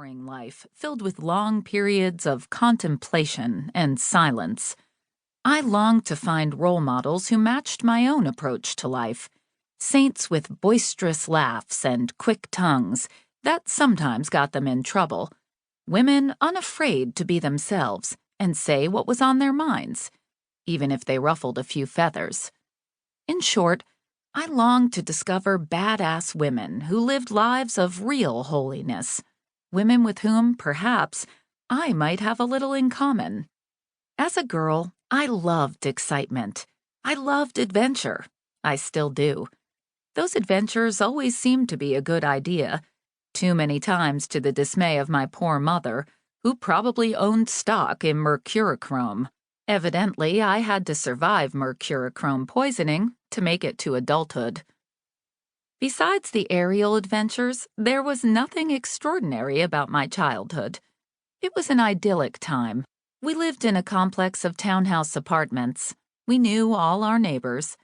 boring life filled with long periods of contemplation and silence. I longed to find role models who matched my own approach to life, saints with boisterous laughs and quick tongues that sometimes got them in trouble, women unafraid to be themselves and say what was on their minds, even if they ruffled a few feathers. In short, I longed to discover badass women who lived lives of real holiness, women with whom, perhaps, I might have a little in common. As a girl, I loved excitement. I loved adventure. I still do. Those adventures always seemed to be a good idea, too many times to the dismay of my poor mother, who probably owned stock in mercurochrome. Evidently, I had to survive mercurochrome poisoning to make it to adulthood. Besides the aerial adventures, there was nothing extraordinary about my childhood. It was an idyllic time. We lived in a complex of townhouse apartments. We knew all our neighbors.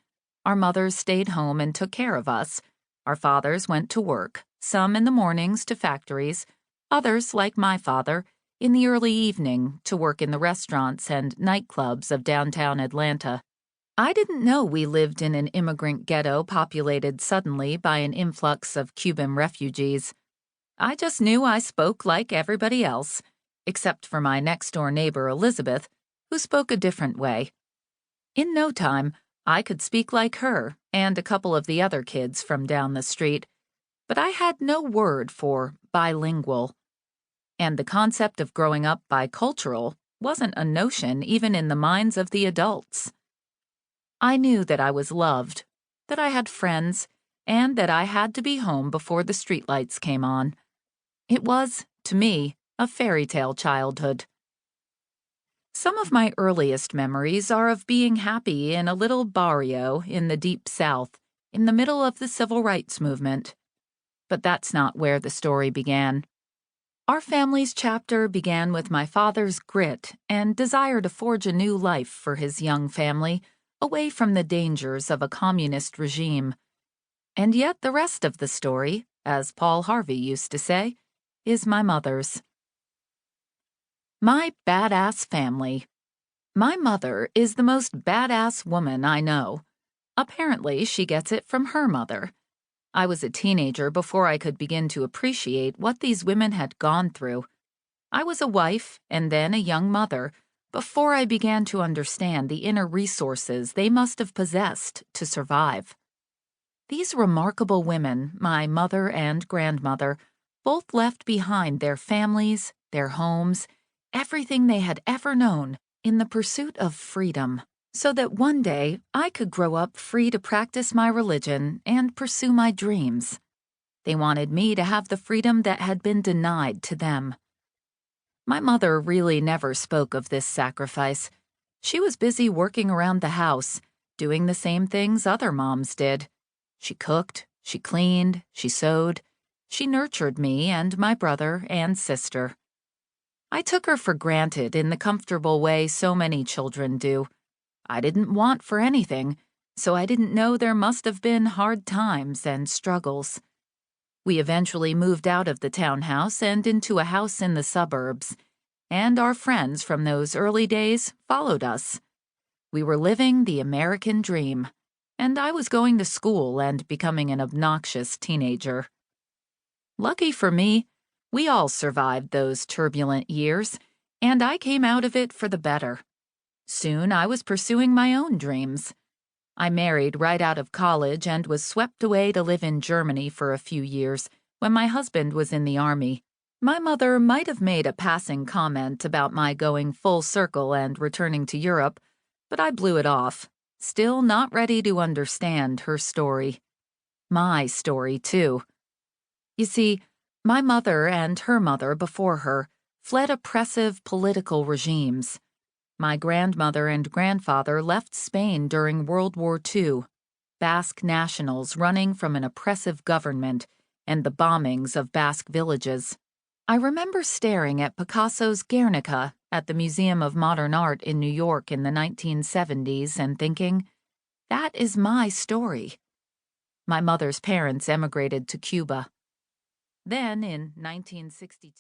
Our mothers stayed home and took care of us. Our fathers went to work, some in the mornings to factories, others, like my father, in the early evening to work in the restaurants and nightclubs of downtown Atlanta. I didn't know we lived in an immigrant ghetto populated suddenly by an influx of Cuban refugees. I just knew I spoke like everybody else, except for my next-door neighbor Elizabeth, who spoke a different way. In no time, I could speak like her and a couple of the other kids from down the street, but I had no word for bilingual. And the concept of growing up bicultural wasn't a notion even in the minds of the adults. I knew that I was loved, that I had friends, and that I had to be home before the streetlights came on. It was, to me, a fairy tale childhood. Some of my earliest memories are of being happy in a little barrio in the Deep South, in the middle of the Civil Rights Movement. But that's not where the story began. Our family's chapter began with my father's grit and desire to forge a new life for his young family, away from the dangers of a communist regime. And yet the rest of the story, as Paul Harvey used to say, is my mother's. My badass family. My mother is the most badass woman I know. Apparently, she gets it from her mother. I was a teenager before I could begin to appreciate what these women had gone through. I was a wife and then a young mother before I began to understand the inner resources they must have possessed to survive. These remarkable women, my mother and grandmother, both left behind their families, their homes, everything they had ever known in the pursuit of freedom, so that one day I could grow up free to practice my religion and pursue my dreams. They wanted me to have the freedom that had been denied to them. My mother really never spoke of this sacrifice. She was busy working around the house, doing the same things other moms did. She cooked, she cleaned, she sewed. She nurtured me and my brother and sister. I took her for granted in the comfortable way so many children do. I didn't want for anything, so I didn't know there must have been hard times and struggles. We eventually moved out of the townhouse and into a house in the suburbs, and our friends from those early days followed us. We were living the American dream, and I was going to school and becoming an obnoxious teenager. Lucky for me, we all survived those turbulent years, and I came out of it for the better. Soon I was pursuing my own dreams. I married right out of college and was swept away to live in Germany for a few years when my husband was in the army. My mother might have made a passing comment about my going full circle and returning to Europe, but I blew it off, still not ready to understand her story. My story, too. You see, my mother and her mother before her fled oppressive political regimes. My grandmother and grandfather left Spain during World War II, Basque nationals running from an oppressive government and the bombings of Basque villages. I remember staring at Picasso's Guernica at the Museum of Modern Art in New York in the 1970s and thinking, that is my story. My mother's parents emigrated to Cuba. Then, in 1962,